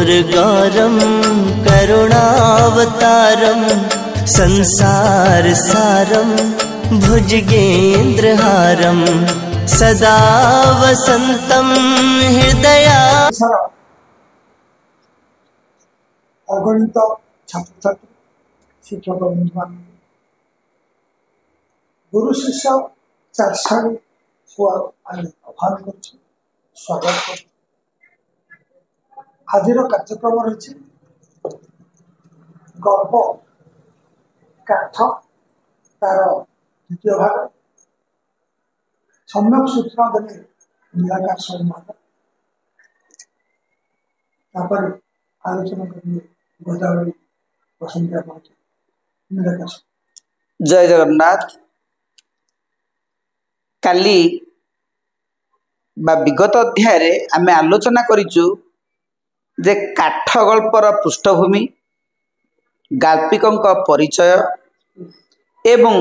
दुर्गौरं करुणावतारं संसार सारं भुजगेन्द्रहारं सदा वसन्तं हृदया। अगणित छात्र छात्री शिक्षक बंधु मान गुरु शिष्य चारसाणी को आह्वान कर स्वागत कर आज कार्यक्रम रही गल्प काठ तार द्वितीय भाग सम्यक सूचना देने निराकार सम्मान आलोचना करेंगे गोदावरी बसंतिया निराकार। जय जगन्नाथ। काली विगत अध्याय आम आलोचना करिचु जे काठ गल्पर पृष्ठभूमि गाल्पिकंक परिचय एवं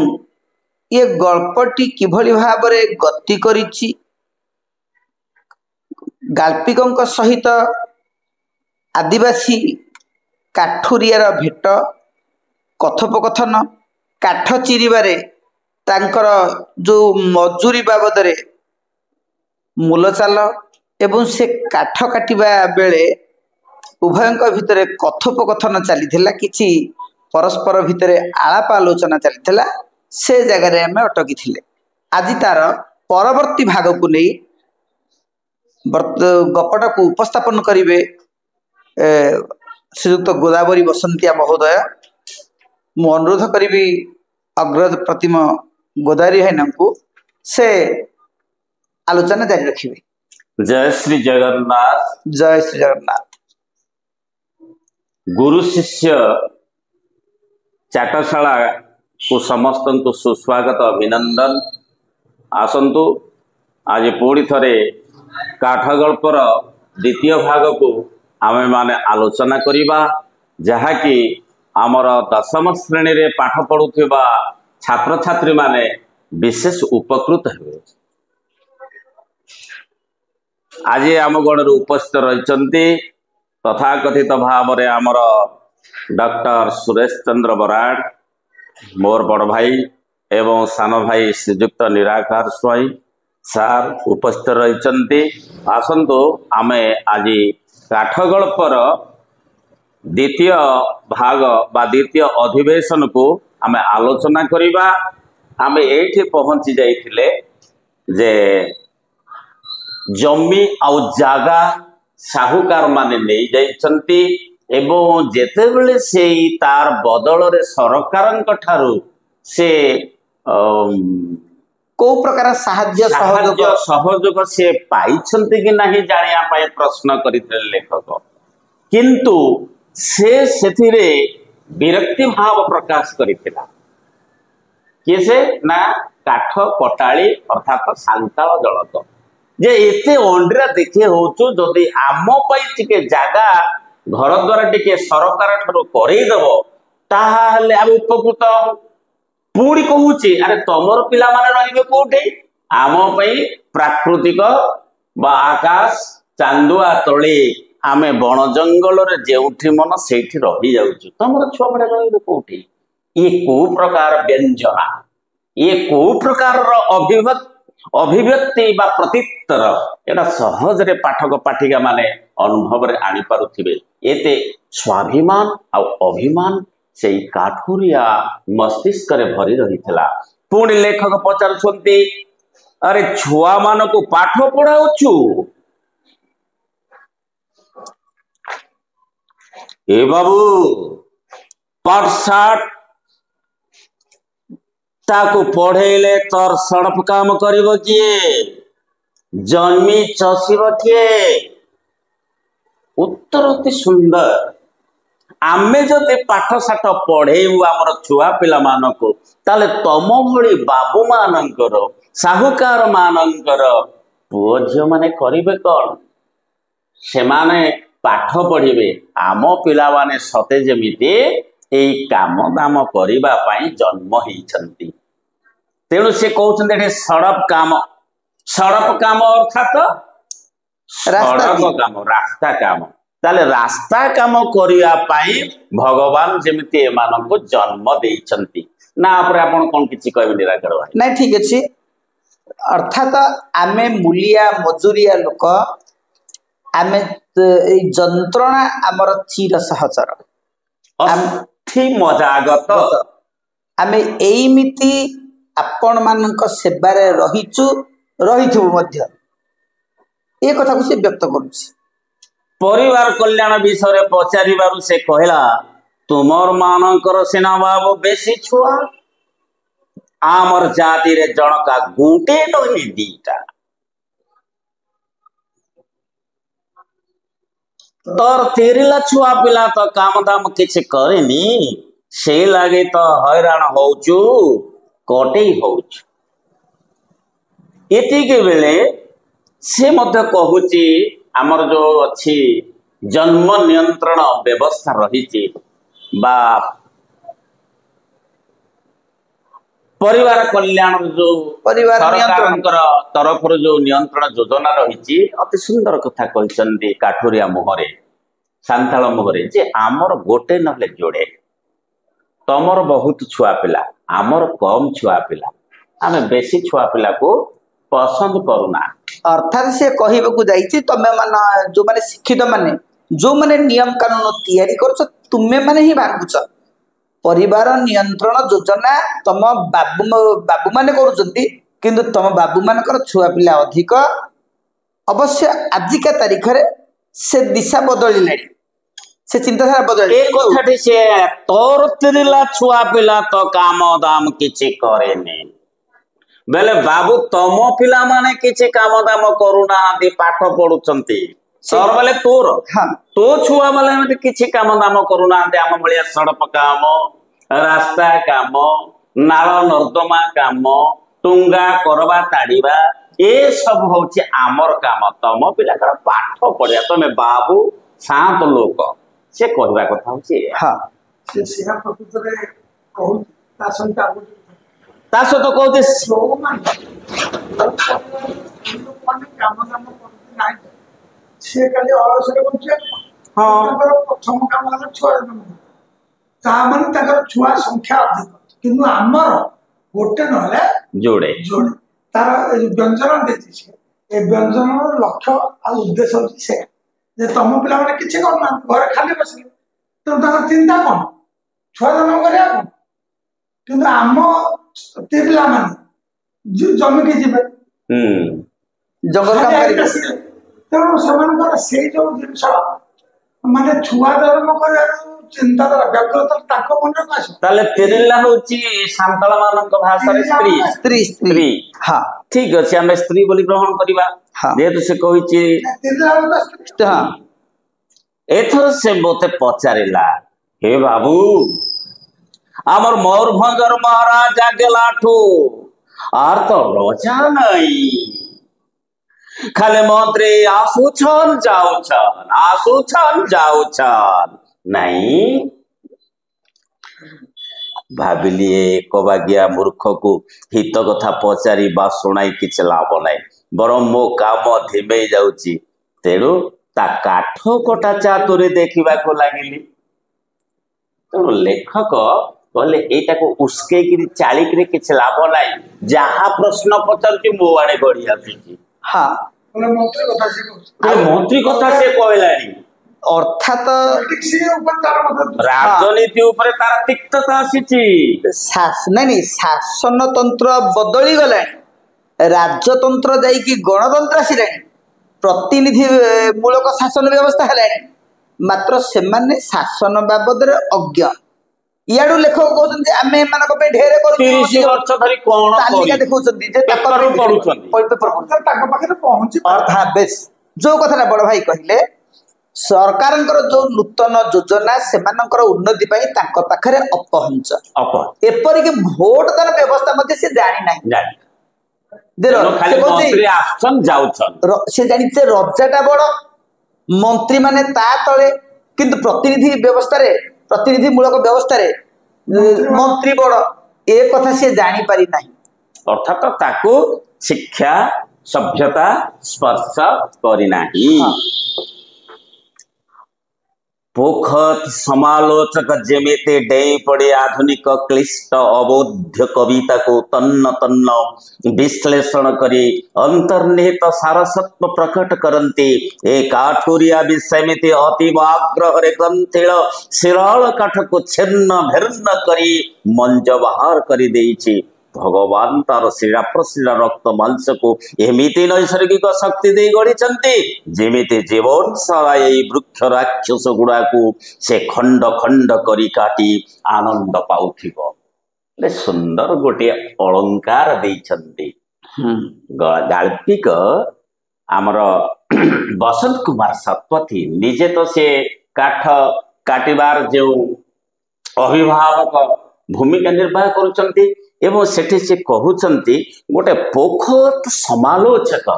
ये गल्पटी किभली भाबरे गति करिछि गाल्पिकंक सहित आदिवासी काठुरियार भेट कथोपकथन काठ चिरिबारे तांकर जो मजूरी बाबदरे मूलचाल एवं से काठ काटिबा बेले उभयंक भितरे कथोपकथन चलीथिला किछि परस्पर भितरे आलाप आलोचना चलीथिला से जगह आम अटकी थिले। आज तार परवर्ती भाग को नहीं गपटा को उपस्थापन करिवे श्रीयुक्त गोदावरी बसंतिया महोदय। मु अनुरोध करी अग्रज प्रतिम गोदावरी भाईना को से आलोचना जारी रखिए। जय श्री जगन्नाथ। जय श्री जगन्नाथ। गुरु शिष्य चाटशाला को समस्त को सुस्वागत अभिनंदन। आसंतु आज पुणी थरे काठ गल्पर द्वितीय भाग को आमे माने आलोचना करिबा जहाँकि आमर दशम श्रेणी रे पाठ पढ़ुथिबा छात्र छात्री माने विशेष उपकृत हेबे। आज आम गण उपस्थित रही तथाकथित भाव में आमर डॉक्टर सुरेश चंद्र बराड़ मोर बड़ भाई एवं सान भाई श्रीजुक्त निराकार स्वाई सार उपस्थित रही। आसंतु आमे आज काठ गल्पर द्वितीय भाग बा द्वितीय अधिवेशन को आमे आलोचना करिबा। आमे एठी पहुंची जाइथिले जे जमी आउ जागा साहुकार माने नहीं जाइछंती एवं जेतेबेले से तार बदल रे सरकारन ठारू से को प्रकार साहाय्य सहयोग से पाइछंती कि नहीं जानिया पाए प्रश्न करिते लेखक किंतु से सेथिरे विरक्ति भाव प्रकाश करिथिला किसे ना काठ कटाली अर्थात सांताल जलत जे एते अंडरा देखे होचु जदि आम पई टिके जागा घर द्वारा टिके सरकार ठारो करई देबो ताहाले हम उपकृत पूरी कहूची अरे तमर पिला माने रहिबे कोठे आम पई प्राकृतिक बा आकाश चांदुआ तळे आमे बण जंगल रे जेउठी मन सेठी रही जाउछु तमर छुआ बडे रहिबे कोठे। ये को प्रकार व्यंजना ये को प्रकार अभिव्यक्ति बा प्रत्युत्तर एटा सहज रे पाठक पाठिका माने अनुभव रे आनी पारुथिबे। एते स्वाभिमान आ अभिमान से काठुरिया मस्तिष्क रे भरी रहितला। पुणी लेखक पचारुछंती अरे छुआ मान को पाठ पढ़ाउछु ए बाबू पाठशाठ ताको पढ़ेले तोर सड़प काम करिब किए जन्मी चसिब किए। उत्तर अति सुंदर आमे जदि पाठशाठ पढ़ेबू आमर छुआ पिला मानक ताले तम भली बाबू मानकर साहुकार मानकर पुओ झियो माने करिबे कौन से माने पाठ पढ़िबे आम पिला माने सते जेमिति एई काम दाम करिबा पई जन्म हिचंती। तेणु से कहते सड़प काम अर्थात सड़क काम रास्ता काम ताले रास्ता काम करिया पाई भगवान जेमिति एमाननको जन्म देइछन्ति ना आपरे आपण कोन किछि कहबे निराकर भाई नहीं ठीक अच्छे अर्थात आमे मूलिया मजूरिया लोक आमे जंत्रणा आमर चिर सहचर अस्थि मजागत आमे एमिति आपण मानक सेबारे रहिचु रहिथु मध्य ए कथा को से व्यक्त करूछि परिवार कल्याण विषय रे पचारिबारु से कहला तुमर मानकर सेना बाबू बेसी छुआ आमर जाति रे जनका गुटे नही दीटा तोर तेरिला छुआ पिला तो काम दाम किछ करेनी से लागे तो हैरान होउचु कोटे होउचु एति के बेले से मध्य कहूची आमर जो अच्छी जन्म नियंत्रण व्यवस्था रही बा परिवार कल्याण जो सरकार तरफ जो नियंत्रण योजना रही अति सुंदर कथा कहते काठुरिया मुहरे सांताल मुहरे जे आमर गोटे नले जोड़े तमर बहुत छुआ पिला आमर कम छुआ पिला आमे बेसी छुआ पिला को पसंद करूना अर्थात से कहबा जाइए तमे मान जो माने शिक्षित माने जो माने नियम कानून तैयारी करछ तुमे माने ही भांगुछ परिवार नियंत्रण योजना तम बाबू माने करूछंती किंतु तम बाबू मानकर छुआ पिला अधिक अवश्य आजिका तारीख रे से दिशा बदलिले से चिंताधारा बदल एक कथाटी से तोर तिरिला छुआ पिला तो काम दाम किछि करेनी बेले बाबू तम पिला माने किछि काम दाम करूना पाठ पढुचंती सर बेले तोर हाँ तो छुआ वाले में किछि काम दाम करूना आम भलिया सड़क काम रास्ता काम नाल नर्दमा काम टुंगा करवा ताड़ीबा ए सब होछि आमर काम तम पिला कर पाठ पढ़िया तमे बाबू शांत लोक से कहबा कथा होछि हाँ से सेहा प्रकृत रे कहू ता संता ता सतो कहते जो माने काम काम करते नाही से खाली अलसरे बचे हाँ प्रथम काम वाला छुआ ता माने ताकर छुआ संख्या अधिक किंतु आमर गोटे नले जोड़े जोड़े तार व्यंजन देछि से ए व्यंजन लक्ष्य आ उद्देश्य होछि से जे तम पिला माने किछि करना घर खाली बसले तो तार चिंता कोन छुआ जन्म करिया कोन किंतु आम पिला माने जमी के जीवे जंगल काम करी तेणु सेमानकर से जो जिनस माने छुआ जन्म कर चिंताधारा व्यग्रता ताको मन रे आसे ताले तेरिला होची सांतल मानक भाषा रे स्त्री स्त्री स्त्री हाँ ठीक अछि हमें स्त्री बोली ग्रहण करिबा हाँ जेतु से कहिछि हाँ एथर से मोते पचारिला हे बाबू आमर मयूरभंजर महाराजा गेलाठू आर तो रजा नहीं खाली मंत्री आसुछन जाउछन नहीं भाविलिए कबागिया मूर्ख को हित कथा पचारि बा सुनाई किछ लाभ नहीं बरम मो काम धिमे जाउची तेणु ता काठ कटा चातुरी देखा लगिली तेणु लेखक कहले एटा को उस्के कि चालिक रे किछ लाभ नाही जहा प्रश्न पचारछि मो आड़े गड़ी आसी हाँ मंत्री कथा से कहू मंत्री कथा से कहलानी अर्थात राजनीति ऊपर तार तिक्तता आसीछि नहीं शासन तंत्र बदली गलानी राजतंत्र जाइकी गणतंत्र आसिलानी प्रतिनिधि मूलक शासन व्यवस्था है मात्र सेमाने शासन बाबद अज्ञ इयाडू लेखक कहउछन जे आमे मानक पे ढेरे करू 30 वर्ष धरि कोन तालिका देखउछन जे पेपर पढुछन पेपर ताको पाखे पहुंची अर्थात बेस जो कथा बड़ भाई कहिले सरकारंकर जो नूतन योजना सेमानकर उन्नति पई तांको पाखरे अपहंच एपरि के भोट दान व्यवस्था मध्ये से जानि नाही देरो खाली मंत्री आछन जाउछन से जानि से रजाटा बड़ मंत्री माने ता तळे किंतु प्रतिनिधि व्यवस्था रे प्रतिनिधि मूलक व्यवस्था रे मंत्री बड़ ए कथा से जानि पारि नाही अर्थात ताको शिक्षा सभ्यता स्पर्श करी नाही पोखत समालोचक जेमिते डेई पड़े आधुनिक क्लिष्ट अबोध्य कविता को तन्न तन्न विश्लेषण करी अंतर्निहित सारसत्व प्रकट करती ए काठुरिया भी सेमिति अतीव आग्रह ग्रंथिल शिराल काठ को छिन्न भिन्न करी मंज बाहर करी देइछि भगवान तार शिरा प्रशिरा रक्त मांस को एमिति नैसर्गिक शक्ति दे गढ़ी जेमिति जीवन सारा यही वृक्ष राक्षस गुड़ा को से खंड खंड करी काटी आनंद पाउथिबो सुंदर गोटे अलंकार देइछन्ति गाल्पिक आमर बसंत कुमार सतपथी निजे तो से काठ काटिबार जो अभिभावक भूमिका निर्वाह करुचंती एवं सेठी से कहउचंती गोटे पोखत समालोचक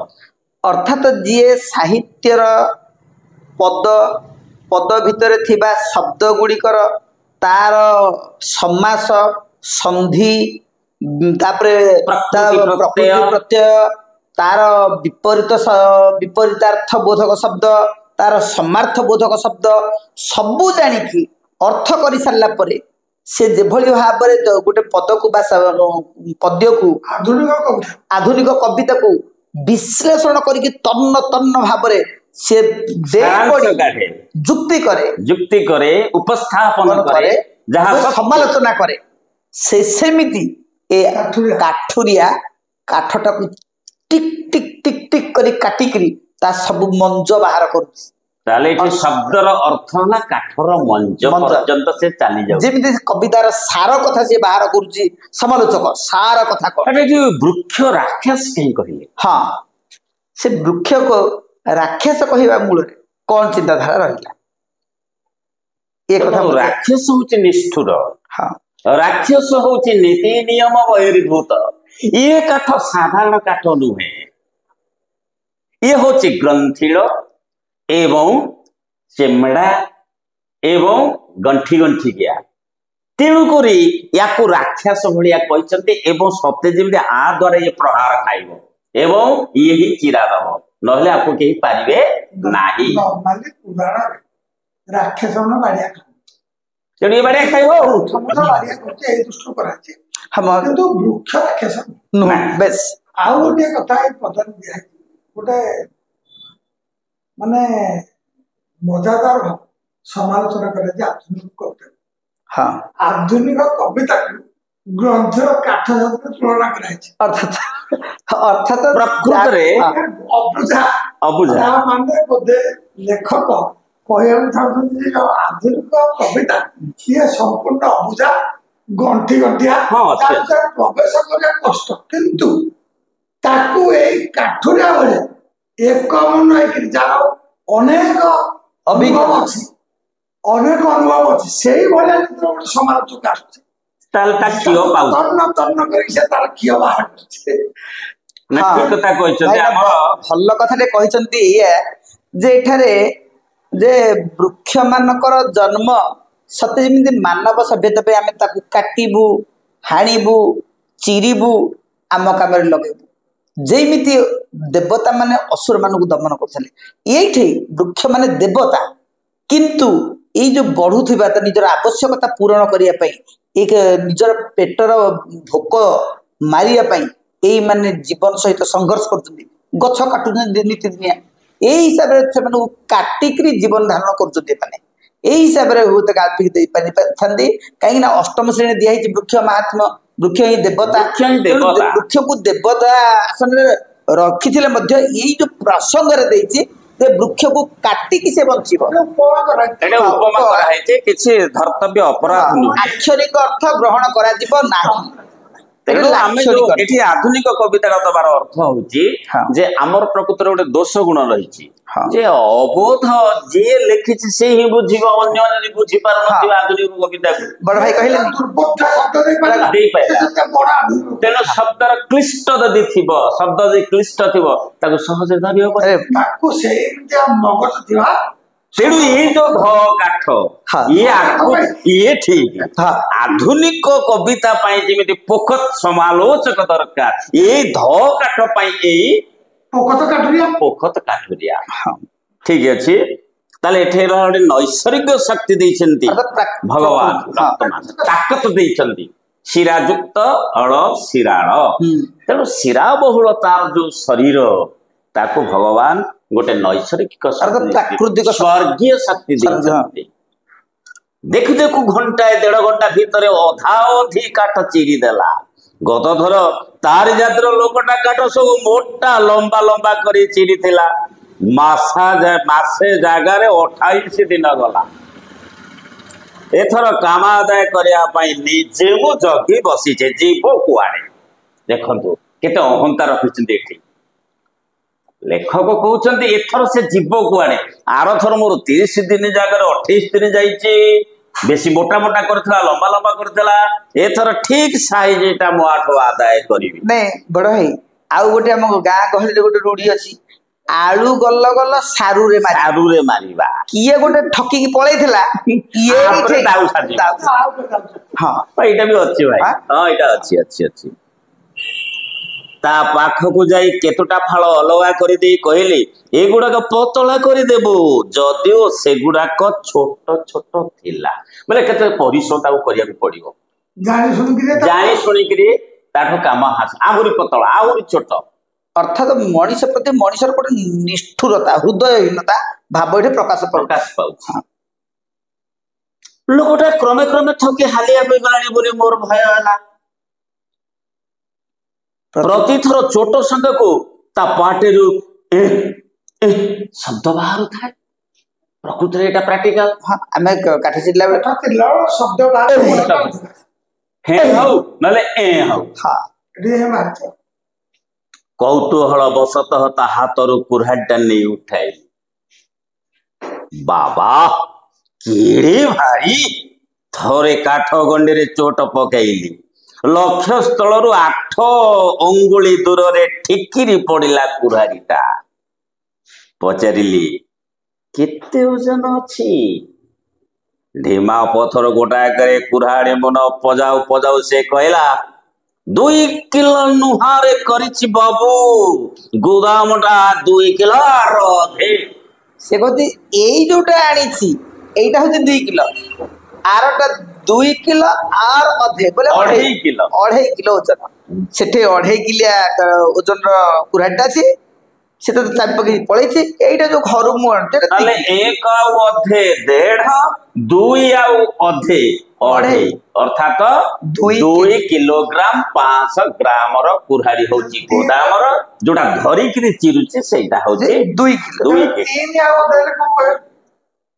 अर्थात जीए साहित्यर पद पद भितर थिबा शब्द गुड़िकर तार समास संधि तापरे प्रकृति प्रत्यय तार विपरीतार्थ बोधक शब्द तार समार्थ बोधक शब्द सबू जानिकी अर्थ कर सारा परे से जेभली भाव गोटे पद को पद्य को आधुनिक कविता को विश्लेषण करके तन्न तन्न भाव से जुक्ति करे उपस्थापन करे जहाँ समालोचना करे से सेमिति ए काठुरिया काठटा को टिक टिक टिक टिक करी काटिकरी ता सब मंज बाहर करूछि ताले एठी शब्दर अर्थ ना काठर मंज पर्यंत से चली जाउ जेमिति कवितार सार कथा से बाहर करूछि समालोचक सार कथा को अरे जो वृक्ष राक्षस कहीं कहिले हां से वृक्ष को राक्षस कहिबा मूल रे कोन चिंताधारा रहिला ए कथा राक्षस होछि निष्ठुर हां राक्षस होछि नीति नियम बहिर्भूत ये काठ साधारण काठ नुहे ये होछि ग्रंथिल एवं चेमड़ा एवं गंठी गंठी गया तेणुक या राक्षस भाया कहते एवं सत्य जमी आ द्वारा ये प्रहार खाइब एवं ये ही चिरा दब नहले आपको कहीं पारिबे नाही राक्षस बाड़िया तेणु ये बाड़िया खाइब किंतु वृक्ष राक्षस बेस आउ गोटे कथा पदन दिया गोटे माने मजादार भाव समालोचना करे आधुनिक कविता हाँ आधुनिक कविता ग्रंथर काठ सहित तुलना अर्थात प्रकृत रे अबुझा माने बोधे लेखक कहବାକୁ ଚାହୁଁଛନ୍ତି ଯେ ଆଧୁନିକ କବିତା ସିଏ ସମ୍ପୂର୍ଣ୍ଣ ଅବୁଝା ଗଣ୍ଠି ଗଣ୍ଠିଆ ପ୍ରବେଶ କରିବା କଷ୍ଟ କିନ୍ତୁ ତାକୁ ଏଇ କାଠୁରିଆ ଭଳିଆ ଏକ ମନ ହେଇକି ଯାହାର ଅନେକ ଅଭିଜ୍ଞତା ଅଛି ଅନେକ ଅନୁଭବ ଅଛି ସେଇଭଳିଆ ଯେତେବେଳେ ଗୋଟେ ସମାଲୋଚକ ଆସୁଛି ତାହେଲେ ତା କ୍ଷୀୟ ପାଉଛି ତନ୍ନ ତନ୍ନ କରିକି ସେ ତାର କ୍ଷୀୟ ବାହାର କରୁଛି ନା ଠିକ କଥା କହିଛନ୍ତି ଆମର ଭଲ କଥାଟେ କହିଛନ୍ତି ଯେ ଏଠାରେ जे वृक्ष मानकर जन्म सत्य जमी मानव सभ्यता पे आमे ताकू काटिबू हाणीबू चिरीबू आम काम लगेबू जेमिति देवता माने असुर मान को दमन करथले एठी वृक्ष माने देवता किंतु ये जो बढ़ुथिबा त निजर आवश्यकता पूर्ण करिया पई एक निजर पेटर भोक मारिया पई एई माने जीवन सहित संघर्ष करथुनी गछ काटुनी नीति दुनिया यही हिसाब से काटिकी जीवन धारण कर हिसाब से गाल्पिक दे पारि कहीं अष्टम श्रेणी दिखाई वृक्ष महात्मा वृक्ष ही देवता वृक्ष को देवता आसन रखी यही जो प्रसंग वृक्ष को काटिकी से बचिब धर्तव्य अपराध आक्षरिक अर्थ ग्रहण कर आधुनिक कविता दबार अर्थ हूँ जे आमर प्रकृत गोटे दोष गुण रही अबोध जी लिखी से ही बुझ अन्य बुझी पार आधुनिक कविता बड़ भाई कहले तेणु शब्दर क्लिष्ट जदि थी शब्द जदि क्लिष्ट थी सहज धरी तेणु ये जो ध काठ ये ठीक आधुनिक कविता जमी पोखत समालोचक दरकार ये ध काठ पोखत काठुरिया ठीक अच्छे ताले एठे गोटे नैसर्गिक शक्ति देइछन्ति भगवान ताकत देइछन्ति शिरायुक्त हल शिराळ तेणु शिरा बहुल तार जो शरीर ताको भगवान गोटे नैसर्गिक प्राकृतिक स्वर्गीय शक्ति देइछन्ति देखु देखु घंटाए 1.5 घंटा भितर अधा अधि काठ चिरी देला गत थर तार जातर लोकटा काठ सब मोटा लंबा लंबा करी चिरी थिला मासे जगार 28 दिन गला एथर काम आदाय करिया पई निजे मु जगी बसीचे जीव कुआडे देखंतु केते अहंता रखिछन्ति एठी लेखक कहउछन्ति एथर से जीव कुआडे आर थर मोर 30 दिन जगार 28 दिन जाईची बेसी मोटा मोटा करथला लंबा लंबा करथला एथर ठीक साइज एटा मो आठो आदाय करिवि नै बड़ है आउ गोटे हम गां गहले गोटे रूढ़ी अछि आलू गल्ल गल्ल सारू रे मारिबा किए गोटे ठकी की पळैथिला किए इथे दाउ साजी हां एटा भी अछि भाई हां एटा अछि ता पाखकु जाई केतोटा फल अलगा करि देई कहले एगुडा को पतला करि देबो जदियो सेगुडा को छोट छोट थिला माने केते परिश्रम ताको करिया पड़िबो जानि सुनि करी ताठो काम हास आहुरी पतला आहुरी छोट अर्थात मनीष प्रति मनीषर गोटे निष्ठुरता हृदयहीनता भाव एठे प्रकाश पाउछ लोकटा क्रमे क्रमे थके हालिया पे गलानी बोली मोर भय हला प्रति थर चोट संग को ता पाटेरु शब्द बाहर थाए प्रकृति रे एटा प्रैक्टिकल हमें काठी चिल्ला शब्द बाहर हे हौ नले ए हौ हां रे मारछ कौतूहल बसतः ता हाथरु कुऱ्हाटा नै उठाई बाबा केड़े भाई थरे काठ गंडे रे चोट पकाइली लक्ष्य स्थल 8 अंगुली दूर रे ठिकिरी पड़िला कुरारीटा पचारिली केते ओजन अछि ढीमा पथर गोटा करे कुराड़ी मन पजाऊ पजाऊ से कहला 2 किलो नुहारे करिछि बाबू गोदामटा 2 किलो रहे से कहती एई जोटा आनिछि एइटा होते 2 किलो आरटा 2 किलो आर अधे बोले 2.5 किलो ओजन सेठे 2.5 किलो ओजन कुराटा छी से तो चाबी पकई पळै छी एइटा जो घर मु ताले 1 आउ अधे 1.5 2 आउ अधे 2.5 अर्थात 2 किलोग्राम 500 ग्राम रो कुराडी होची गोदाम रो जोटा धरी कि चिरुचे सेटा होची 2 किलो 3 आउ अधे को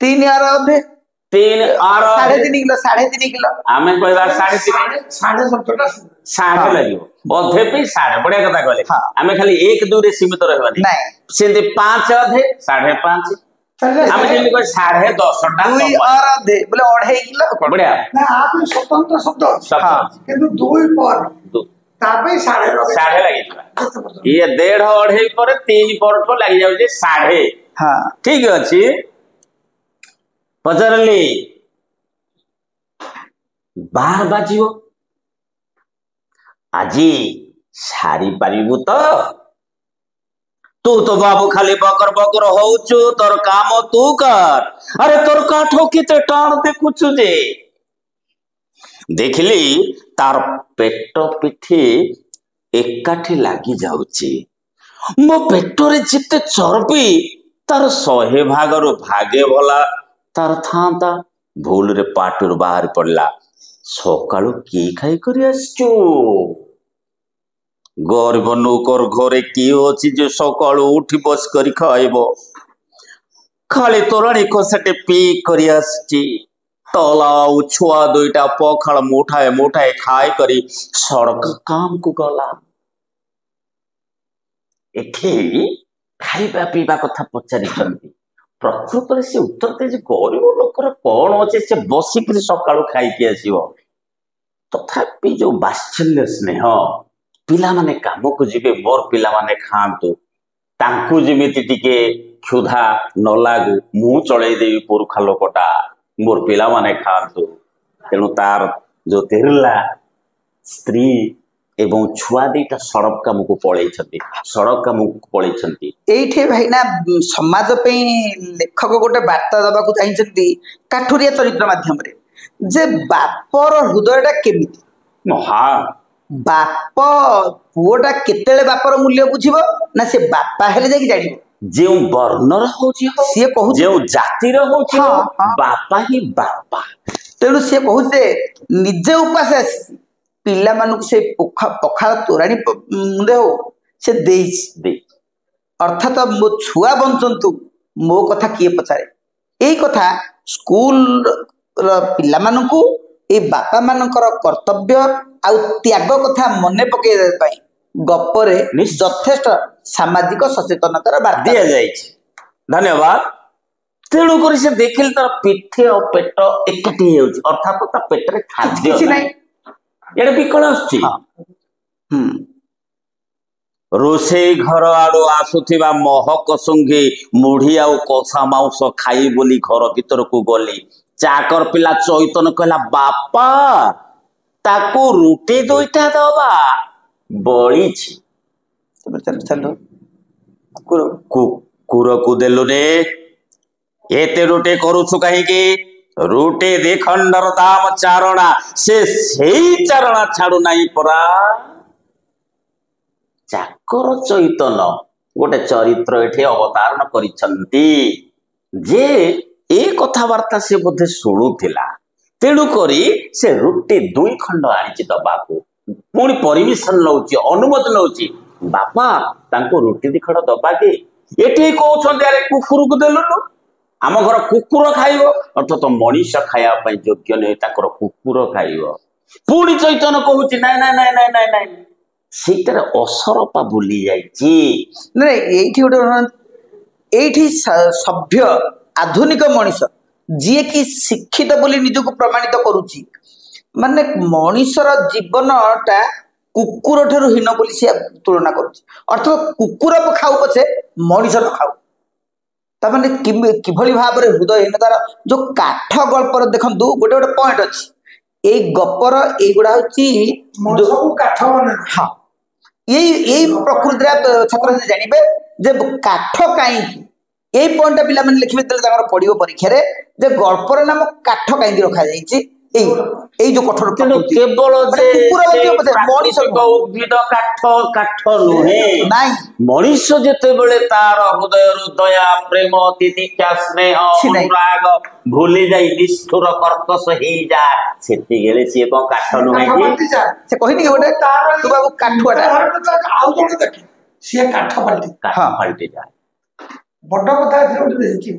3 आर अधे 3 आर 3.5 किलो आमे कहबा 3.5 साढ़े लगियो अधे पे साढ़े बढ़िया कथा कहले आमे खाली 1 2 रे सीमित रहबानी नहीं सेंते 5 अधे 5.5 आमे जेमि कोइ 10.5 टा 2 और अधे बोले 2.5 किलो बढ़िया ना आप स्वतंत्र शब्द किंतु 2 पर तापे साढ़े लगी ये 1.5 2.5 पर 3 पर तो लागि जाउ जे साढ़े हां ठीक अछि पचारली 12 बाजियो आजी सारी पारिबु तू तो बाबू खाली बकर बकर होउछु तोर काम तू कर अरे तोर काठो किते टाण देखुछु जे देखली तार पेट पिठी एकाठी लागी जाउची मो पेटरे जिते चर्बी तार 100 भागरो भागे भला तार थांता भूल रे पाटुर बाहर पड़ला सकाळु की खाई करी आसचू गरीब नौकर घरे की अछि जे सकाळु उठी बस करी खाइबो खाली तोराणी कोसटे पी करी आसची तलाउ छुआ दुईटा पखाल मुठाए मुठाए खाई करी सड़क काम को गला एठी खाइबा पीबा कथा पचारि चंती प्रकृत रे से उत्तर दे जे गरीब लोकर कोन अछि से बसिकरी सकाळु खाई के आसीबो तथापि जो वात्सल्य स्नेह पिला माने काम को जिबे मोर पिला माने खांतु तांकु जिमिति टिके क्षुधा न लागु मु चलै देबी पुरखा लोकटा मोर पिला माने खांतु तेणु तार जो तेरला स्त्री ଏବଂ ଛୁଆ ଦିଟା ସଡ଼କ କାମକୁ ପଳେଇଛନ୍ତି ସଡ଼କ କାମକୁ ପଳେଇଛନ୍ତି। ଏଇଠି ଭାଇନା ସମାଜ ପାଇଁ ଲେଖକ ଗୋଟେ ବାର୍ତ୍ତା ଦେବାକୁ ଚାହିଁଛନ୍ତି କାଠୁରିଆ ଚରିତ୍ର ମାଧ୍ୟମରେ ଯେ ବାପର ହୃଦୟଟା କେମିତି। ମହା ବାପ ପୁଅଟା କେତେବେଳେ ବାପର ମୂଲ୍ୟ ବୁଝିବ ନା ସେ ବାପା ହେଲେ ଯାଇକି ଜାଣିବ। ଯେଉଁ ବର୍ଣ୍ଣର ହଉଛି ସିଏ କହୁଛି ଯେଉଁ ଜାତିର ହଉଛି ହଁ, ହଁ। ବାପା ହିଁ ବାପା। ତେଣୁ ସିଏ କହୁଛି ନିଜେ ଉପାସ ଆସିଛି ପିଲାମାନଙ୍କୁ ସେ ପଖାଳ ତୋରାଣୀ ମୁଣ୍ଡେ ହଉ ସେ ଦେଇଛି। ଅର୍ଥାତ ମୋ ଛୁଆ ବଞ୍ଚନ୍ତୁ ମୋ କଥା କିଏ ପଚାରେ। ଏଇ କଥା ସ୍କୁଲର ପିଲାମାନଙ୍କୁ ଏଇ ବାପା ମାନଙ୍କର କର୍ତ୍ତବ୍ୟ ଆଉ ତ୍ୟାଗ କଥା ମନେ ପକେଇବା ପାଇଁ ଗପରେ ଯଥେଷ୍ଟ ସାମାଜିକ ସଚେତନତାର ବାର୍ତ୍ତା ଦିଆଯାଇଛି। ଧନ୍ୟବାଦ। ତେଣୁକରି ସେ ଦେଖିଲେ ତାର ପିଠି ଆଉ ପେଟ ଏକାଠି ହେଇଯାଉଛି ଅର୍ଥାତ ତା ପେଟରେ ଖାଦ୍ୟ କିଛି ନାହିଁ। ଏଇଟା ବିକଳ ଆସୁଛି। ରୋଷେଇ ଘର ଆଡୁ ଆସୁଥିବା ମହକ ଶୁଙ୍ଘି ମୁଢି ଆଉ କଷା ମାଉଁସ ଖାଇ ବୋଲି ଘର ଭିତରକୁ ଗଲି। ଚାକର ପିଲା ଚୈତନ କହିଲା ବାପା ତାକୁ ରୁଟି ଦୁଇଟା ଦବା ବଳିଛି। କୁକୁରକୁ ଦେଲୁନି ଏତେ ରୁଟି କରୁଛୁ କାହିଁକି? ରୁଟି ଦି ଖଣ୍ଡର ଦାମ ଚାରଣା ସେ ସେଇ ଚାରଣା ଛାଡୁ ନାହିଁ ପରା। ଚାକର ଚୈତନ ଗୋଟେ ଚରିତ୍ର ଏଠି ଅବତାରଣ କରିଛନ୍ତି ଯେ ଏ କଥାବାର୍ତ୍ତା ସେ ବୋଧେ ଶୁଣୁଥିଲା। ତେଣୁକରି ସେ ରୁଟି 2 ଖଣ୍ଡ ଆଣିଛି ଦବାକୁ। ପୁଣି ପରମିଶନ ନଉଛି ଅନୁମତି ନଉଛି ବାପା ତାଙ୍କୁ ରୁଟି 2 ଖଣ୍ଡ ଦବା କି? ଏଠି କହୁଛନ୍ତି ଆରେ କୁକୁରକୁ ଦେଲୁନୁ ଆମ ଘର କୁକୁର ଖାଇବ ଅର୍ଥାତ ମଣିଷ ଖାଇବା ପାଇଁ ଯୋଗ୍ୟ ନୁହେଁ ତାଙ୍କର କୁକୁର ଖାଇବ। ପୁଣି ଚୈତନ କହୁଛି ନାଇଁ ନାଇଁ ନାଇଁ ନାଇଁ ନାଇଁ ନାଇଁ ସେଇଟାରେ ଅସରପା ଭୁଲି ଯାଇଛି। ନାଇଁ ଏଇଠି ଗୋଟେ ଏଇଠି ସଭ୍ୟ ଆଧୁନିକ ମଣିଷ ଯିଏକି ଶିକ୍ଷିତ ବୋଲି ନିଜକୁ ପ୍ରମାଣିତ କରୁଛି ମାନେ ମଣିଷର ଜୀବନଟା କୁକୁର ଠାରୁ ହୀନ ବୋଲି ସେ ତୁଳନା କରୁଛି। ଅର୍ଥାତ କୁକୁର ଖାଉ ପଛେ ମଣିଷ ନ ଖାଉ। ତାମାନେ କିଭଳି ଭାବରେ ହୃଦୟହୀନତାର ଯୋଉ କାଠ ଗଳ୍ପର ଦେଖନ୍ତୁ ଗୋଟେ ଗୋଟେ ପଏଣ୍ଟ ଅଛି। ଏଇ ଗପର ଏଇଗୁଡା ହଉଛି କାଠ ହଁ ଏଇ ପ୍ରକୃତିରେ ଛାତ୍ରଛାତ୍ରୀ ଜାଣିବେ ଯେ କାଠ କାହିଁକି। ଏଇ ପଏଣ୍ଟଟା ପିଲାମାନେ ଲେଖିବେ ଯେତେବେଳେ ତାଙ୍କର ପଡିବ ପରୀକ୍ଷାରେ ଯେ ଗଳ୍ପର ନାମ କାଠ କାହିଁକି ରଖାଯାଇଛି। ଏଇ ଯୋଉ କଠୋର କେବଳ ମଣିଷ ଉଦ୍ଭିଦ କାଠ କାଠ ନୁହେଁ ନାଇଁ ମଣିଷ ଯେତେବେଳେ ତାର ହୃଦୟରୁ ଦୟା ପ୍ରେମ ତିତିକ୍ଷା ସ୍ନେହ ଅନୁରାଗ ଭୁଲି ଯାଇ ନିଷ୍ଠୁର କର୍କଶ ହେଇଯାଏ ସେତିକିବେଳେ ସିଏ କଣ କାଠ ନୁହେଁ କି? ସେ କହିନି କି ଗୋଟେ ତୁ ବାବୁ କାଠୁଆଟା ଆଉ ଜଣେ ଦେଖେ ସିଏ କାଠ ପାଲଟି ଯାଏ। ବଡ କଥା ଏଥିରେ ଗୋଟେ ଦେଇଛି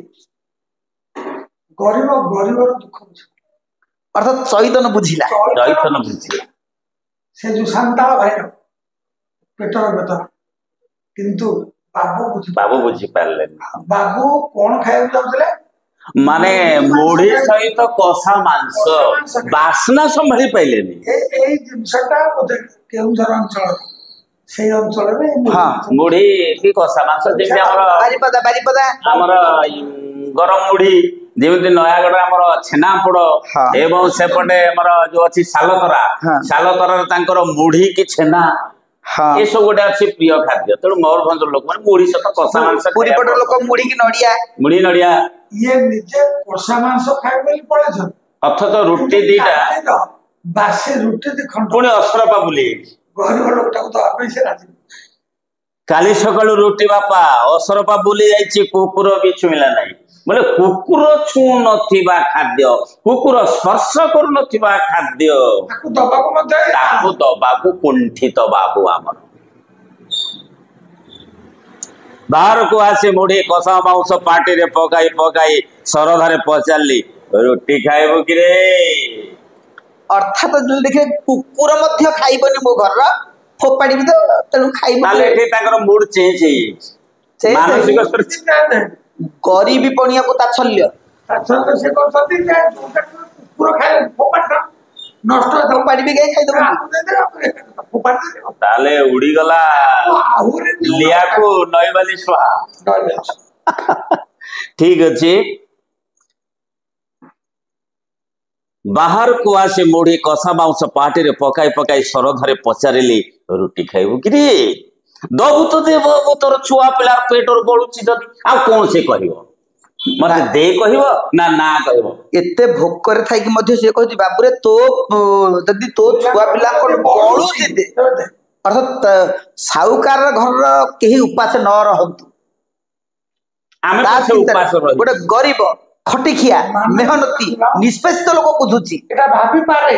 ଗରିବର ଦୁଃଖ ବୁଝ ଅର୍ଥାତ ଚୈତନ ବୁଝିଲା। ସେ ଯୋଉ ସାନ୍ତାଳ ଭାଇର ପେଟର ବେତନ କିନ୍ତୁ ବାବୁ ବୁଝି ପାରିଲେନି। ବାବୁ କଣ ଖାଇବାକୁ ଯାଉଥିଲେ ମାନେ ମୁଢି ସହିତ କଷା ମାଂସ ବାସ୍ନା ସମ୍ଭାଳି ପାଇଲେନି। ଏଇ ଜିନିଷଟା ବୋଧେ କେଉଁଝର ଅଞ୍ଚଳ ସେଇ ଅଞ୍ଚଳରେ ମୁଢି କି କଷା ମାଂସ ଯେମିତି ଆମର ବାରିପଦା ଆମର ଗରମ ମୁଢି ଯେମିତି ନୟାଗଡ଼ ଆମର ଛେନାପୋଡ ଏବଂ ସେପଟେ ଆମର ଯୋଉ ଅଛି ସାଲତରାରେ ତାଙ୍କର ମୁଢି କି ଛେନା ଏସବୁ ଗୋଟେ ଅଛି ପ୍ରିୟ ଖାଦ୍ୟ। ତେଣୁ ମୟୂରଭଞ୍ଜ ଲୋକମାନେ ମୁଢି ସହିତ କଷା ମାଂସ ପୁରୀପଟ ଲୋକ ମୁଢି କି ମୁଢି ନଡିଆ ଇଏ ନିଜେ କଷା ମାଂସ ଖାଇବେ ବୋଲି ପଳେଇଛନ୍ତି ଅଥଚ ରୁଟି 2ଟା ବାସି ରୁଟି 2 ଖଣ୍ଡ ପୁଣି ଅସରପା ବୁଲି ଯାଇଛି। ଗରିବ ଲୋକଟାକୁ ଦବା ପାଇଁ ସେ ରାଜି। କାଲି ସକାଳୁ ରୁଟି ବାପା ଅସରପା ବୁଲି ଯାଇଛି କୁକୁର ବି ଛୁଇଁଲା ନାହିଁ। ବୋଲେ କୁକୁର ଛୁଁ ନଥିବା ଖାଦ୍ୟ କୁକୁର ସ୍ପର୍ଶ କରୁନଥିବା ଖାଦ୍ୟ ତାକୁ ଦବାକୁ କୁଣ୍ଠିତ ବାବୁ ଆମର। ବାହାରକୁ ଆସି ମୁଢି କଷା ମାଉଁସ ପାଟିରେ ପକାଇ ପକାଇ ସରଧାରେ ପଚାରିଲି ରୁଟି ଖାଇବୁ କିରେ? ଅର୍ଥାତ ଦେଖିବେ କୁକୁର ମଧ୍ୟ ଖାଇବନି ମୋ ଘରର ଫୋପାଡ଼ିବି ତ ତେଣୁ ଖାଇବୁ। ଏଠି ତାଙ୍କର ମୁଡ୍ ଚେଞ୍ଜ ହେଇଯାଇଛି ମାନସିକ ଗରିବୀ ପଣିଆକୁ ତାଚ୍ଛଲ୍ୟ ସେ କରୁଛନ୍ତି ଯେ କୁକୁର ଖାଇଲେ ଫୋପାଡ଼ି ନଷ୍ଟ ଫୋପାଡ଼ିବି ଗାଈ ଖାଇଦବ। ତାହେଲେ ଉଡିଗଲା ଲିଆକୁ ନଈବାଲି ସୁହା। ଠିକ ଅଛି बाहर को आसे मुढ़ी कषा मांस पार्टी पकाई पकाई सरधरे पचारिली रुटी खाइबु कि दबु तो दे तोर छुआ पिलार पेटर बळुची जदी आ कोन से कहबो मते दे कहबो ना ना कहबो एते भोकरे थाई कि मध्ये से कहती बाबूरे तो जदी तो छुआ पिला को बळुची दे अर्थात साहुकार घर केही उपास न रहंतु आमे पछे उपास रही गोटे गरीब खटिखिया मेहनती निष्पेषित लोक बुझुची এটা ভাবি পারে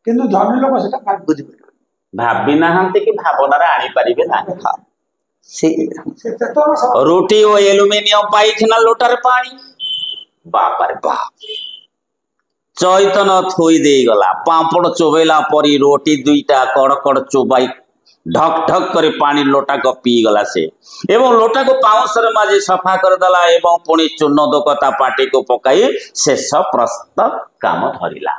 কিন্তু ধনী লোক সেটা ভাবি बुझि भाबी नाहंते कि भावना रे आनी परिबे ना से সেটা তো रोटी ओ एल्युमिनियम पाइखना लोटार पानी बाप रे बाप चैतन थोई दे गला पापड़ चोबेला परी रोटी दुईटा कड़कड़ चोबाई ढक ढक करे पानी लोटा को पी गला से एवं लोटा को पाउसर माजे सफा कर दला एवं पुणी चूर्ण दोकता पाटी को पकाई शेष प्रस्त काम धरिला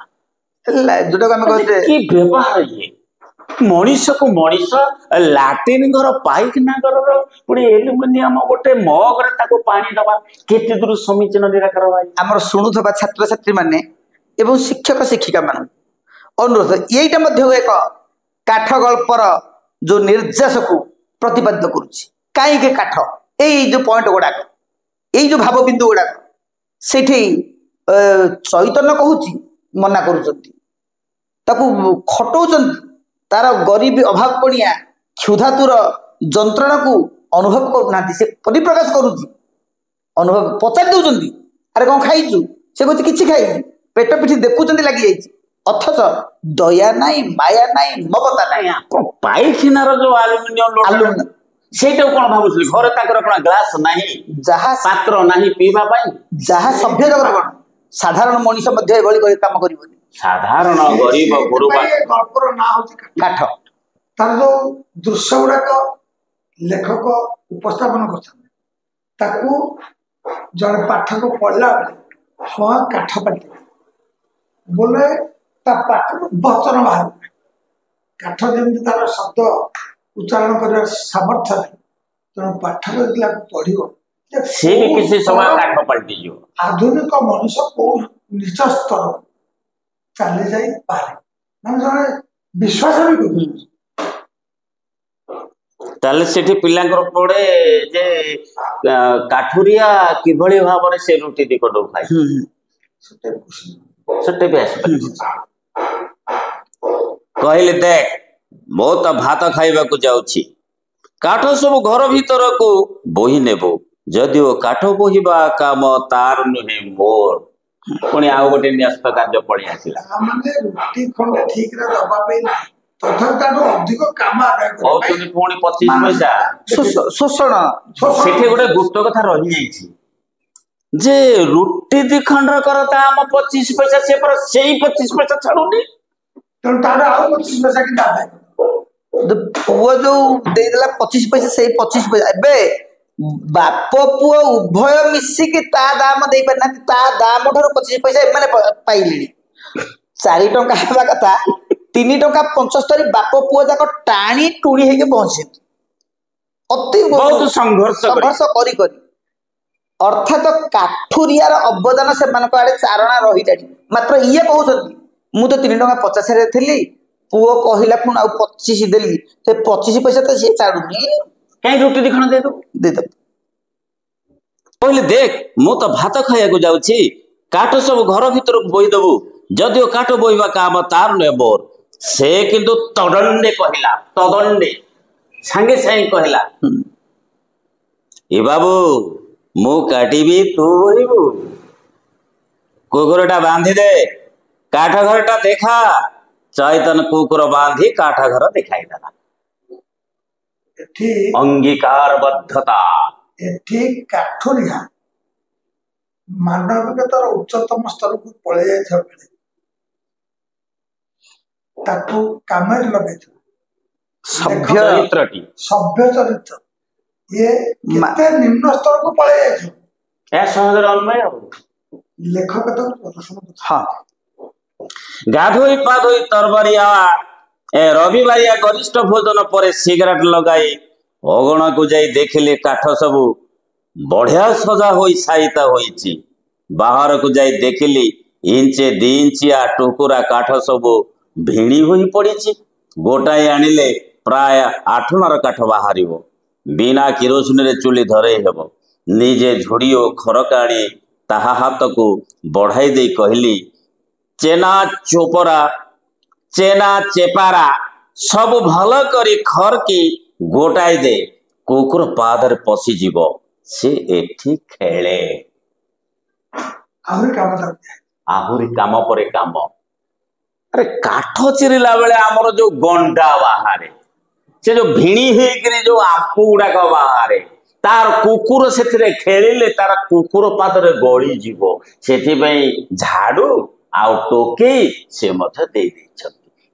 जोटा हम कहते कि व्यवहार ये मनीष को मनीष लाट्रिन घर पाइखना घर पुणी एल्युमिनियम गोटे मग रे ताको पानी दबा केते दूर समीचीन निराकर भाई हमर सुनुथबा छात्र छात्री माने एवं शिक्षक शिक्षिका मान अनुरोध एटा मध्ये एक काठ गल्पर जो निर्यास को प्रतिपादित करुछि काई के काठ एई जो पॉइंट गुडा एई जो भाव बिंदु गुडा सेठी चैतन्य कहूछि मना करूछंती ताकू खटौछंती तार गरीबी अभाव पड़िया क्षुधातुर जंत्रणा को अनुभव करूना से परिप्रकाश करुछि अनुभव पचार दउछंती अरे कौन खाइछु से कहछि किछि खाइनी पेट पिठी देखुछंती लागि जाइछि अथच दया नाही माया नाही ममता नाही आपण पाइखिनार जो एल्युमिनियम लोटा आलुमिनियम सेटा कोन भाबुछली घरे ताकर कोन ग्लास नाही जहा पात्र नाही पीबा पाई जहा सभ्य जगत कोन साधारण मनुष्य मध्य एभଳି करी काम करिवनी साधारण गरीब गुरुबा ଗଳ୍ପର ନାଁ ହଉଛି काठ ତାର ଯୋଉ ଦୃଶ୍ୟ ଗୁଡାକ ଲେଖକ ଉପସ୍ଥାପନ କରିଛନ୍ତି ତାକୁ ଜଣେ ପାଠକ ପଢିଲା ବେଳେ ହଁ କାଠ ପାଟି ବୋଲେ ତା ପାଠରୁ ବଚନ ବାହାରୁ କାଠ ଯେମିତି ତାର ଶବ୍ଦ ଉଚ୍ଚାରଣ କରିବାର ସାମର୍ଥ୍ୟ ନାହିଁ ତେଣୁ ପାଠକ ଯେତେବେଳେ ପଢିବ से भी किसी समय काठ पलटी जो आधुनिक मनुष्य को निच स्तर चली जाई पारे माने जने विश्वास भी करू ताले सेठी पिलांकर पड़े जे काठुरिया किभଳି भाବରେ से रुटी दिकटो खाई सटे बेस कहले देख मो तो भात खाइबा को जाउछि काठ सब घर भीतर को बोही नेबो जदि ओ काठ बोहिबा काम तार नुहे मोर पुणी आउ गोटे न्यस्त कार्य पड़ी आसिला माने रुटी खंडे ठीक रे दबा पे नाही तथा ताडो अधिक काम आदाय करे कहउछनी पुणी 25 पैसा शोषण सेठी गोटे गुप्त कथा रही जाइछि जे रुटी दी खंड करता हम 25 पैसा से पर सेही 25 पैसा छाडुनी तेणु ताडो आउ 25 पैसा कि आदाय पुओ जो दे देला 25 पैसा से 25 पैसा एबे बाप पुओ उभय मिसिकी ता दाम दे परना ता दाम ठारो 25 पैसा माने पाइलिनी 4 टंका हेबा कथा 3 टंका 75 बाप पुओ जाक टाणी टुणी हेके पहुंचे अति बहुत संघर्ष करी अर्थात काठुरियार अवदान से मानक आडे चारणा रही जाडी मात्र इए कहउछथि मु तो 3 टंका 50 रे थिली पुओ कहिला पुन आ 25 देली से 25 पैसा तो से चाडुनी कहीं रुटी दिखण दे दो पहले देख मु तो भात खाया को जाउछि काठ सब घर भीतर बोई दबु जदिओ काठ बोइबा काम तार ने मोर से किंतु तदंडे कहला तदंडे संगे संगे कहला ए बाबू मु काटिबी तू बोइबु कुकुरटा बांधी दे काठ घरटा देखा चैतन कुकुर बांधी काठ घर दिखाई देला अंगीकारबद्धता एठी काठुरिया मानविकतार उच्चतम स्तर को पळे जाय छबे ताकू कामर लगे सभ्य चरित्र ये कितने निम्न स्तर को पळे जाय छ ए सहज अन्वय लेखक तो प्रदर्शन हां गाधोई पाधोई तरबरिया ए रविवारिया गरिष्ठ भोजन पर सिगरेट लगाई अगणा को जाई देखिले काठ सब बढ़िया सजा होई साइता होईची बाहर को जाई देखिली इंचे 2 इंचिया टुकुरा काठ सब भिणी होई पड़ी गोटाए आनिले प्राय 8 काठ बाहर बिना किरोसिन रे चुली धरे हेब निजे झुड़ी और खरका आनी ताहा हाथ को बढ़ाई दे कहली चेना चोपरा चेना चेपारा सब भल करी खर की गोटाई दे कुकुर पादर पशिजीव से एठी खेले आहुरी काम परे काम। अरे काठ चिरिला बेले आमर जो गंडा बाहर से जो भिणी होकर जो आंपु गुड़ाक बाहर तार कुकुर से खेलिले तार कुकुर पादरे गली जीव से झाड़ू आ टोके से दे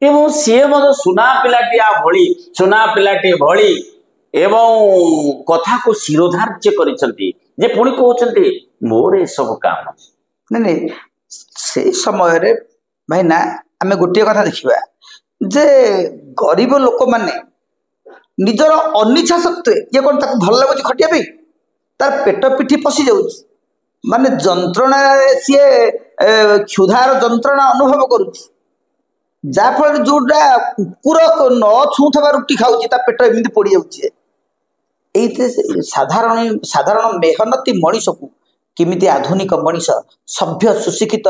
एवं सी सुना पिलाटिया भली सुना पिलाटी भली एवं कथा को शिरोधार्य कर पुणी कहते मोर ये सब काम नहीं से समय रे भाई ना आमे गोटे कथा देखिबा जे गरीब लोक माने निजर अनिच्छा सत्वे ये कौन ताको भल लागुची खटिया पे तार पेट पिठी पशि जाउची माने जंत्रणा सी क्षुधार जंत्रणा अनुभव करुची जाफल जोटा कुकुर न छुथबा रुटी खाउची ता पेट एमिति पड़ी जाउची एइते साधारण साधारण मेहनती मनीष को किमिति आधुनिक मनीष सभ्य सुशिक्षित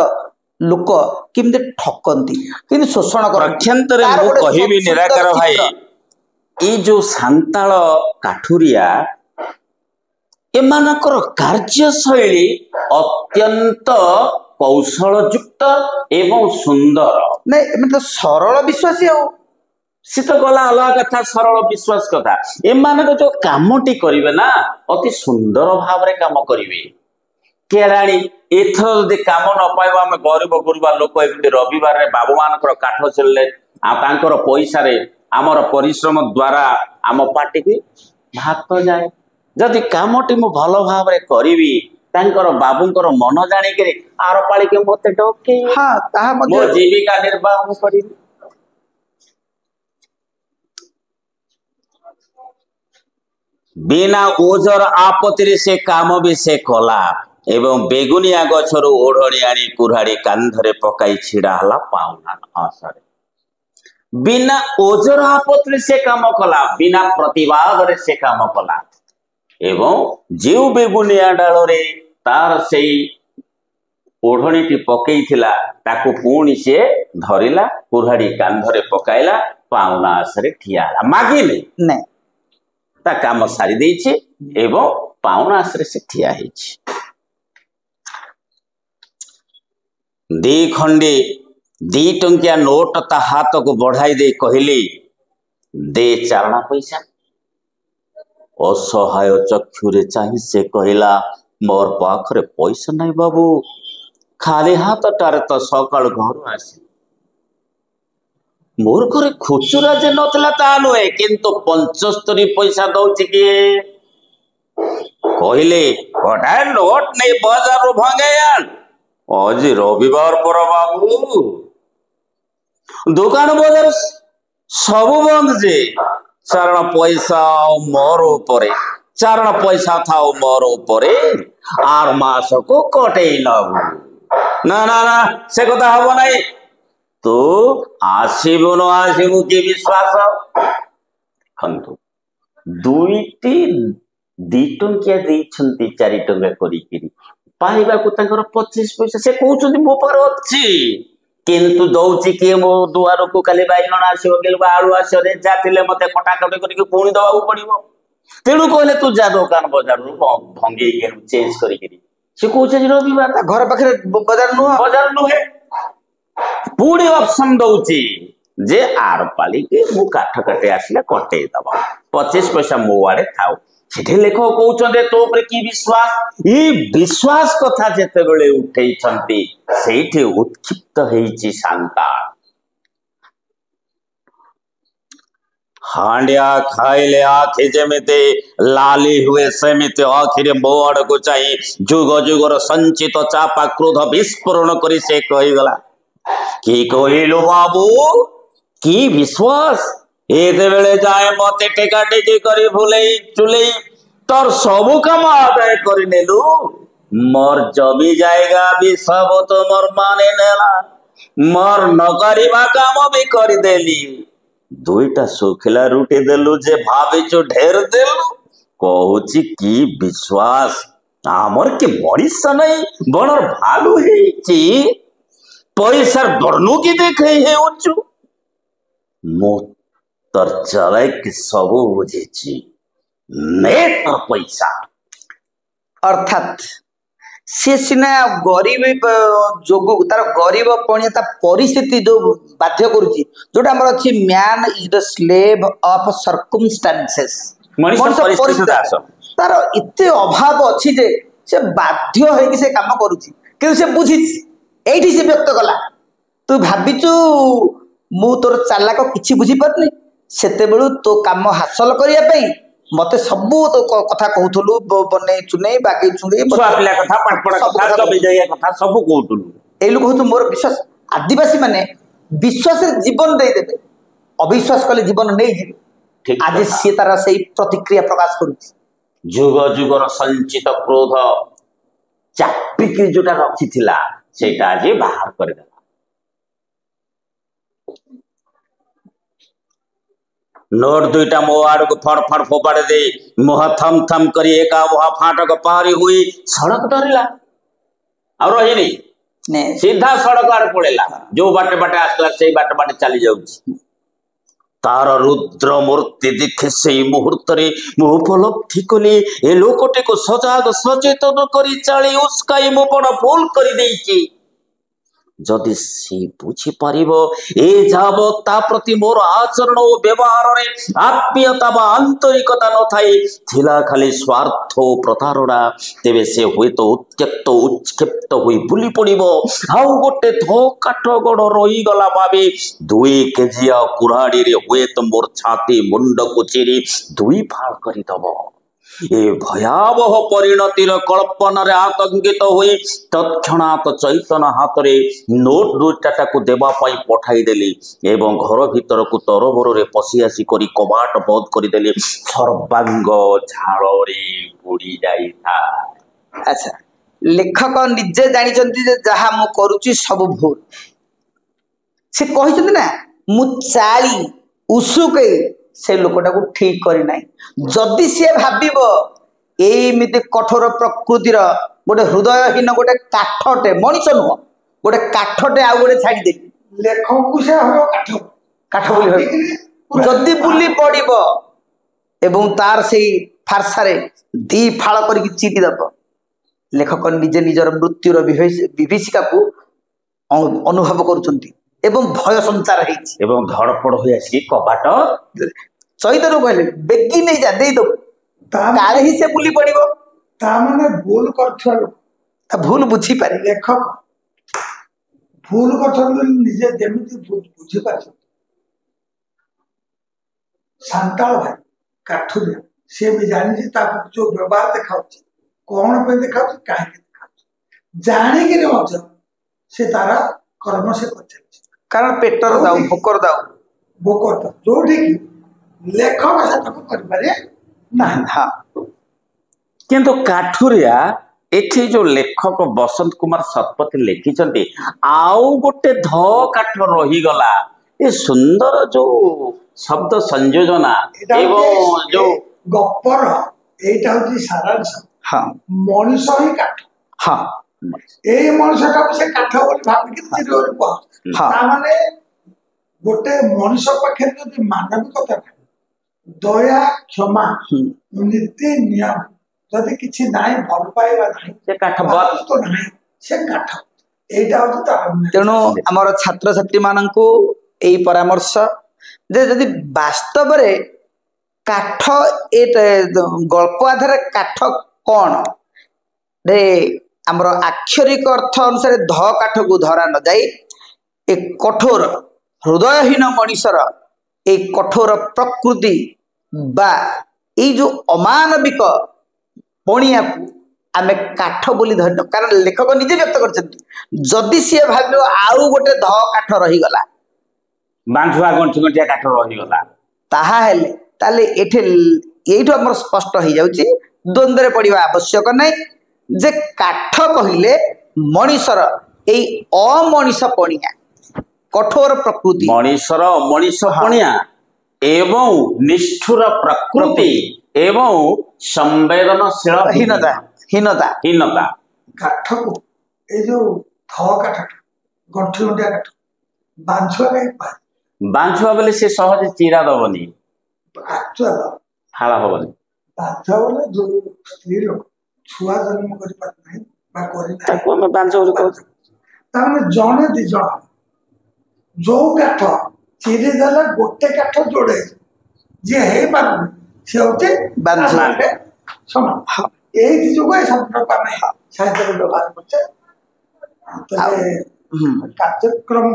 लोक किमिति ठकंती किंतु शोषण प्रक्षांतरे मु कहिबी निराकार भाई ए जो सांताल काठुरिया एमानकर कार्यशैली अत्यंत कौशलयुक्त एवं सुंदर नहीं मतलब सरल विश्वासी हो सी तो गला अलग कथा सरल विश्वास कथा एमान जो कामटी करिवे ना अति सुंदर भाव रे काम करिवे केराणी एथर जदि काम न पाइबा आम गरीब गुरुबा लोक एमती रविवार रे बाबू मानकर काठ चलले आंकर पैसा रे आमर परिश्रम द्वारा आम पार्टी की भात जाए जदि कामटी मु भल भाव रे करिवी तांकर बाबूंकर मन जानी के आर पाली के मते डके हां ताहा मो जीविका निर्वाह करिवी बिना ओजर आपत्ति से काम भी से कला एवं बेगुनिया गछरु ओढ़णी आनी कुराड़ी कांधरे पकाई छिड़ा हला पाउना आसरे बिना ओजर आपत्ति से काम कला बिना प्रतिवाद रे से काम कला एवं जीव बेगुनिया डाल रे तार से ओढ़णी टी पकई थिला ताकू पुणी से धरिला कुराड़ी कांधरे पकाइला पाउना आसरे ठिया मागिले नहीं ता काम सारी देइछे एवं पाउना आसरे से ठिया हेछि दी खंडे 2 टंकिया नोट ता हाथ को बढ़ाई दे कहली दे चारणा पैसा असहाय चक्षुरे चाहि से कहला मोर पाखरे पैसा नहीं बाबू खाली हाथ टारे तो सकाल घर आसी मोर घरे खुचुरा जे नतला ता नुहे किंतु 75 पैसा दउछि कि कहले गोटा नोट नहीं बाजार रो भंगेयान आज रविवार पर बाबू दुकान बाजार सब बंद जे चारण पैसा मोर ऊपर चारण पैसा था मोर ऊपर आर मास को कटे नबू ना ना ना से कथा हबो नहीं तो आसीबो न आसीबो के विश्वास खंतु दुईटी 2 टंकिया देइछंती 4 टंका करी किरी पाइबा को तांकर 25 पैसा से कहउछंती मो पर अछि किंतु दउछि के मो दुआर को खाली बाइगण आसीबो गेलबा आलू आसीबो रे जातिले मते कटा कटे करी पुणी दबाउ पड़िबो तेणु कहले तू जा दुकान बाजार भंगी के चेंज करी किरी से कहउछ रविवार घर पाखरे बाजार नुहे पूरी ऑप्शन दउछि जे आर पाली के मु काठ कटे आसिला कटे दबा 25 पैसा मो आड़े थाउ सेठे लेखक कहउछन्ते तो ऊपर की विश्वास ई विश्वास कथा जेते बेले उठै छन्ती सेठे उत्क्षिप्त हेछि शांता हांडिया खाइले आखि जेमिते लाली हुए सेमिते आखिरे मो आड़ को चाहि जुग जुगर संचित चापा क्रोध विस्फोरण करी से कहि गला की कहलु बाबू की विश्वास एते बेले जाए मते टेका टेकी करी भुलई चुलई तोर सबु काम आदाय करी नेलु मोर जमी जाएगा भी सब तो मोर माने नेला मोर नकरिबा काम भी करदेली दुईटा सुखिला रुटी देलु जे भाविचु ढेर देलु कहूची कि विश्वास आमर के मनीष नहीं बणर भालू हेची पैसार बर्णु की देखे हे उच्चु मो तर चले कि सब बुझेची मैं तर पैसा अर्थात से सिना गरीब जोगु तार गरीब पणिया परिस्थिति जो बाध्य करुची जोटा हमर अछि man is the slave of circumstances तार इते अभाव अछि जे से बाध्य होई कि से काम करुची कि से बुझी एठी से व्यक्त कला तू भाबिचु मु तोर चालाक किछि बुझी परनी सेते बेलु तो काम हासिल करिया पई मते सबु तो कथा कहउथलु बने चुने बाकी चुने छुआपिला कथा पाठपड़ा कथा जबे जाया कथा सब कहउथलु ए लोक कहतु मोर विश्वास आदिवासी माने विश्वास रे जीवन दे देबे अविश्वास कले जीवन नै जिवे आज से तारा सही प्रतिक्रिया प्रकाश करूची जुग जुगर संचित क्रोध चापिकी जोटा रखी थिला सेटा आज बाहर कर देला नोट दुईटा मो आड़ को फड़ फड़ फोपाड़े दे मुह थम थम करी एका वहा फाटक पारी हुई सड़क डरिला और रही नहीं सीधा सड़क आड़ पड़ेला जो बाटे बाटे आसला से बाटे बाटे चली जाउची तार रुद्र मूर्ति देखे से मुहूर्त रे मु उपलब्धि कली ए लोकटे को सजाग सचेतन करी चाली उसकाई मु बड़ भूल करी देइची जदि से बुझी पारिबो ए जाबो ता प्रति मोर आचरण और व्यवहार रे आत्मीयता बा आंतरिकता न थाई थिला खाली स्वार्थ प्रतारणा तेबे से होय तो उत्त्यक्त उत्क्षिप्त होई बुली पड़िबो हाउ गोटे धो काठ गड़ रही गला बाबे 2 केजिया कुराड़ी रे होय तो मोर छाती मुंड को चिरी 2 फाड़ करी दबो ए भयावह परिणतिर कल्पना रे आतंकित होई तत्क्षणात चैतन हाथ रे नोट दुईटा को देबा पई पठाई देली एवं घर भीतर को तरबोर रे पसी आसी करी कबाट बंद करी देली सर्वांग झाल रे बुड़ी जाई था। अच्छा लेखक निजे जानि चंती जे जहा मु करूची सब भूल से कहि चंती ना मु चाली उसुके से लोकटा को ठीक करी नाही जदि से भाबिबो एमिति कठोर प्रकृतिर गोटे हृदयहीन गोटे काठटे मनीष नुह गोटे काठटे आ गोटे छाड़ी दे लेखक को से हो काठ काठ बोली हो जदि बुली पड़िबो एवं तार सेई फारसारे 2 फाळ करी चिटी दब लेखक निजे निजर मृत्युर विभीषिका को अनुभव करूचंती एवं भय संचार हेछि एवं धड़पड़ होई आसी कबाट चैतन्य कहले बेगी नहीं जा दे दो काले ही से बुली पड़िबो ता माने भूल करथुआ लोक ता भूल बुझी पारे लेखक भूल करथुआ निजे जेमिति बुझी पाछ सांताल भाई काठुरिया से भी जानि जे ता जो व्यवहार देखाउछि कोन पे देखाउछि काहे देखाउछि जानि के मत से तारा कर्म से करछि कारण पेटर दाउ भोकर जो ठीक लेखक साथक कर पारे ना हां किंतु काठुरिया एठी जो लेखक बसंत कुमार शतपथी लिखिचंती आउ गोटे ध काठ रही गला ए सुंदर जो शब्द संयोजना एवं जो गप्पर एटा होची सारांश हां मनुष्य ही काठ हां ए मनुष्य का से काठ बोली भाब के चिरो को ता माने गोटे मनुष्य पाखे जदि मानविकता दया क्षमा नीति नियम जदि किछि नाइ भल पाइबा नाही से काठ बात तो नाही से काठ एटा होची ता तेणु हमर छात्र छात्री माननकु एई परामर्श जे जदि वास्तव रे काठ ए गल्प आधार काठ कोन रे हमर आक्षरिक अर्थ अनुसार ध काठ को धरा न जाई एक कठोर हृदयहीन मनुष्यर एक कठोर प्रकृति बा ये जो अमानविक पणिया को आमे काठ बोली धरन कारण लेखक निजे व्यक्त करछथि जदि से भाबियो आउ गोटे ध काठ रही गला बांझुआ गंठी गंठिया काठ रही गला ताहा हेले ताले एठे एठो हमर स्पष्ट हो जाउची द्वंद्व रे पड़िबा आवश्यक नै ଯେ କାଠ କହିଲେ ମଣିଷର ଏଇ ଅମଣିଷ ପଣିଆ କଠୋର ପ୍ରକୃତି ମଣିଷର ଅମଣିଷ ପଣିଆ ଏବଂ ନିଷ୍ଠୁର ପ୍ରକୃତି ଏବଂ ସମ୍ବେଦନଶୀଳ ହୀନତା ହୀନତା ହୀନତା କାଠକୁ ଏଇ ଯୋଉ ଧ କାଠଟା ଗଣ୍ଠି ଗଣ୍ଠିଆ କାଠ ବାଞ୍ଛୁଆ କାହିଁ ବାଞ୍ଛୁଆ ବୋଲି ସେ ସହଜେ ଚିରା ଦବନି ଆକ୍ଚୁଆଲ ଫାଳ ହବନି। ବାଧ୍ୟ ବୋଲେ ଯୋଉ ସ୍ତ୍ରୀ ଲୋକ ଛୁଆ ଜନ୍ମ କରିପାରୁନାହିଁ ବା କରିନାହିଁ ତାକୁ ଆମେ ବାଞ୍ଛ ବୋଲି କହୁଛୁ। ତାମାନେ ଜଣେ ଦି ଜଣ ଯୋଉ କାଠ ଚିରି ଦେଲେ ଗୋଟେ କାଠ ଯୋଡେ ଯିଏ ହେଇପାରୁନି ସେ ହଉଛି ବାଞ୍ଛୁଆ। ଶୁଣ ଏଇଥି ଯୋଗୁ ଏ ଶବ୍ଦଟା ଆମେ ସାହିତ୍ୟରେ ବ୍ୟବହାର କରୁଛେ। ତେବେ କାର୍ଯ୍ୟକ୍ରମ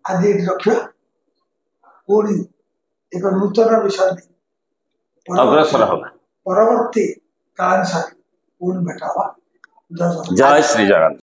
ଆଜି ଏଠି ରଖିବା ପୁଣି ଏକ ନୂତନ ବିଷୟ ନେଇ ଅଗ୍ରସର ହବା। ପରବର୍ତ୍ତୀ କାଳାଂଶରେ ପୁଣି ଭେଟ ହବା। ଜୟ ଜଗନ୍ନାଥ। ଜୟ ଶ୍ରୀ ଜଗନ୍ନାଥ।